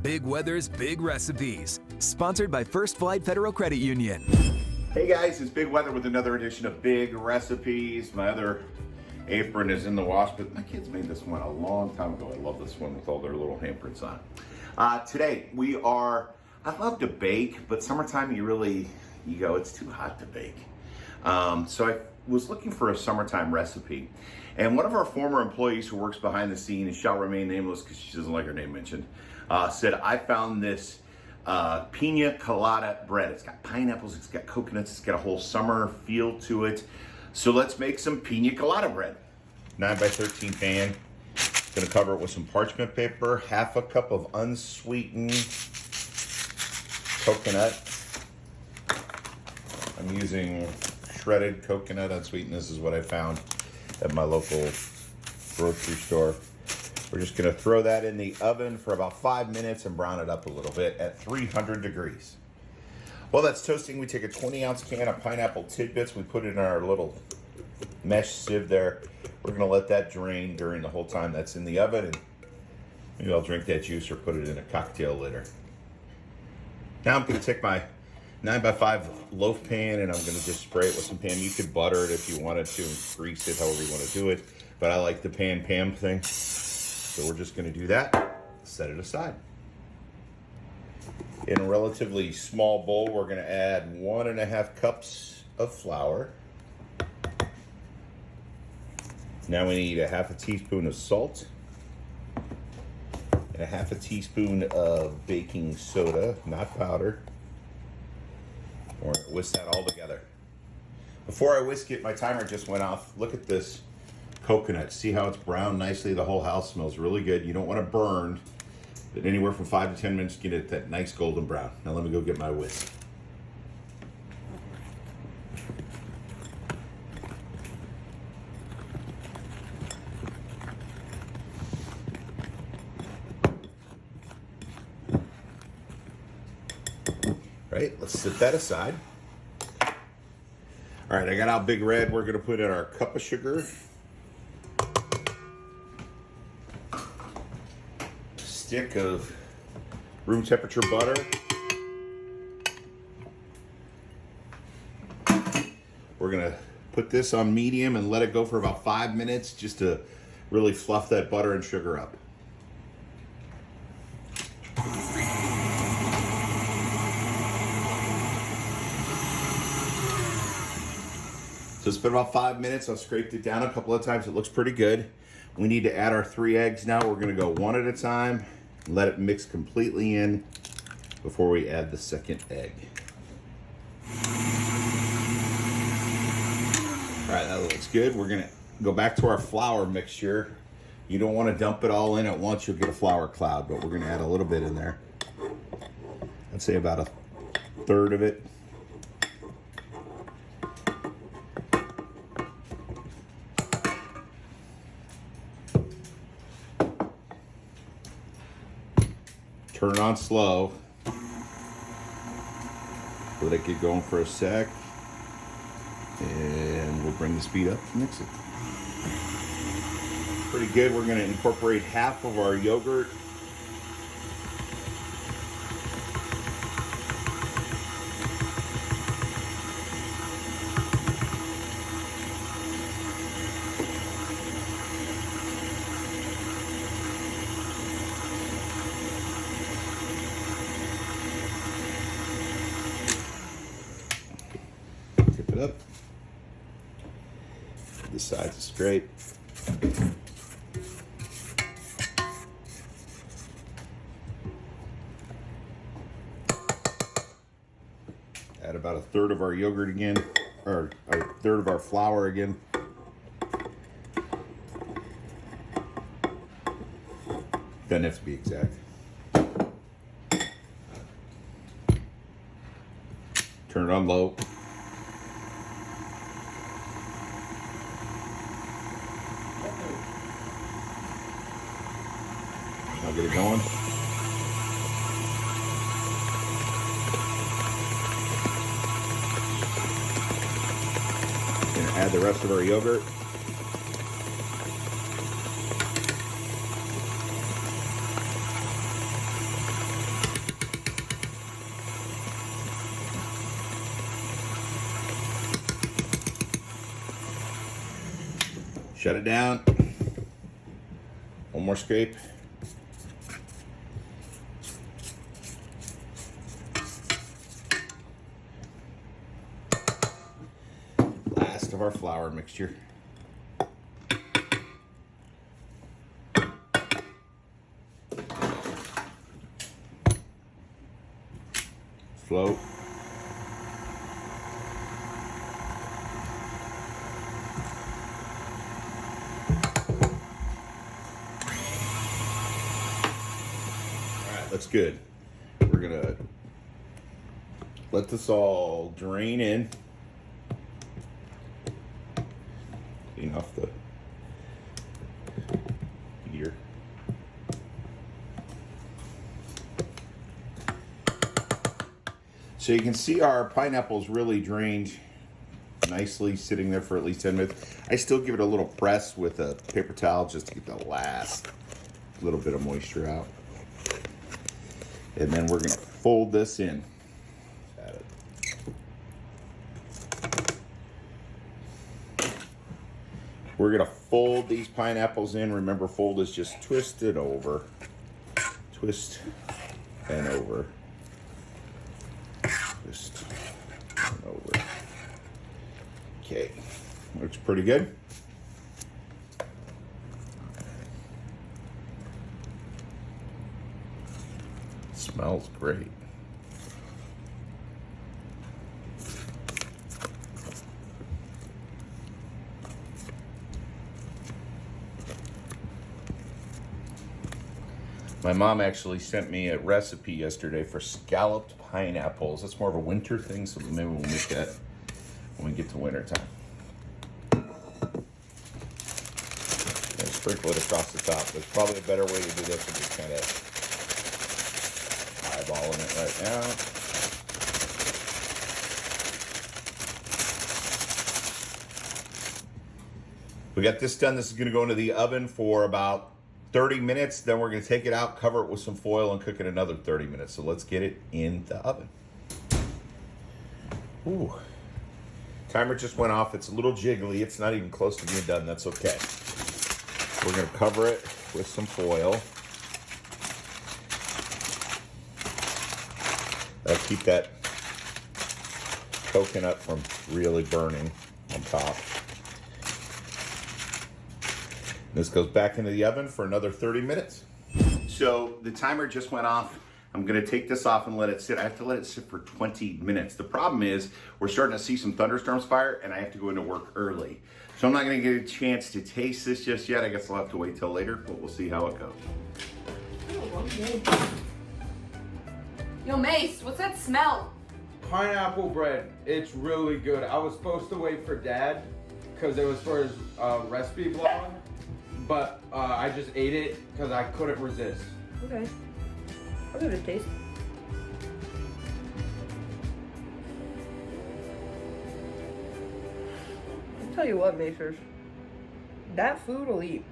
Big Weather's Big Recipes, sponsored by First Flight Federal Credit Union. Hey guys, it's Big Weather with another edition of Big Recipes. My other apron is in the wash, but my kids made this one a long time ago. I love this one with all their little handprints on. Today I love to bake, but summertime you go, it's too hot to bake. So I was looking for a summertime recipe. And one of our former employees who works behind the scene, and shall remain nameless because she doesn't like her name mentioned, said, I found this Pina Colada bread. It's got pineapples, it's got coconuts, it's got a whole summer feel to it. So let's make some Pina Colada bread. 9x13 pan. Gonna cover it with some parchment paper, half a cup of unsweetened coconut. I'm using shredded coconut unsweetened. This is what I found at my local grocery store. We're just gonna throw that in the oven for about 5 minutes and brown it up a little bit at 300 degrees. While that's toasting, we take a 20-ounce can of pineapple tidbits. We put it in our little mesh sieve there. We're gonna let that drain during the whole time that's in the oven, and maybe I'll drink that juice or put it in a cocktail later. Now I'm gonna take my 9x5 loaf pan and I'm gonna just spray it with some pan. You could butter it if you wanted to and grease it however you wanna do it, but I like the pan thing. So we're just gonna do that, set it aside. In a relatively small bowl, we're gonna add 1.5 cups of flour. Now we need a half a teaspoon of salt and a half a teaspoon of baking soda, not powder. We're gonna whisk that all together. Before I whisk it, my timer just went off. Look at this coconut. See how it's browned nicely? The whole house smells really good. You don't want to burn, but anywhere from 5 to 10 minutes, get it that nice golden brown. Now let me go get my whisk. Right, let's set that aside. All right, I got out Big Red. We're gonna put in our cup of sugar, stick of room temperature butter, we're gonna put this on medium and let it go for about 5 minutes just to really fluff that butter and sugar up. So it's been about 5 minutes. I've scraped it down a couple of times. It looks pretty good. We need to add our 3 eggs now. We're gonna go one at a time, let it mix completely in before we add the second egg. All right, that looks good. We're gonna go back to our flour mixture. You don't wanna dump it all in at once, you'll get a flour cloud, but we're gonna add a little bit in there. I'd say about 1/3 of it. Turn it on slow. Let it get going for a sec. And we'll bring the speed up and mix it. Pretty good. We're gonna incorporate half of our yogurt. Up. The sides are straight. Add about 1/3 of our yogurt again, or 1/3 of our flour again. Doesn't have to be exact. Turn it on low. I'll get it going. Gonna add the rest of our yogurt. Shut it down. One more scrape. Last of our flour mixture. Float. That's good. We're gonna let this all drain in. Clean off the gear. So you can see our pineapple's really drained nicely, sitting there for at least 10 minutes. I still give it a little press with a paper towel just to get the last little bit of moisture out. And then we're gonna fold this in. We're gonna fold these pineapples in. Remember, fold is just twist it over. Twist and over. Twist and over. Okay, looks pretty good. Smells great. My mom actually sent me a recipe yesterday for scalloped pineapples. That's more of a winter thing, so maybe we'll make that when we get to winter time. And sprinkle it across the top. There's probably a better way to do this than just kind of eyeballing it right now. We got this done. This is going to go into the oven for about 30 minutes. Then we're going to take it out, cover it with some foil, and cook it another 30 minutes. So let's get it in the oven. Ooh. Timer just went off. It's a little jiggly. It's not even close to being done. That's okay. We're going to cover it with some foil. That'll keep that coconut from really burning on top. This goes back into the oven for another 30 minutes. So the timer just went off. I'm gonna take this off and let it sit. I have to let it sit for 20 minutes. The problem is we're starting to see some thunderstorms fire and I have to go into work early. So I'm not gonna get a chance to taste this just yet. I guess I'll have to wait till later, but we'll see how it goes. Yo, Mace, what's that smell? Pineapple bread. It's really good. I was supposed to wait for Dad because it was for his recipe vlog, but I just ate it because I couldn't resist. Okay. I'll give it a taste. I'll tell you what, Macers. That food will eat.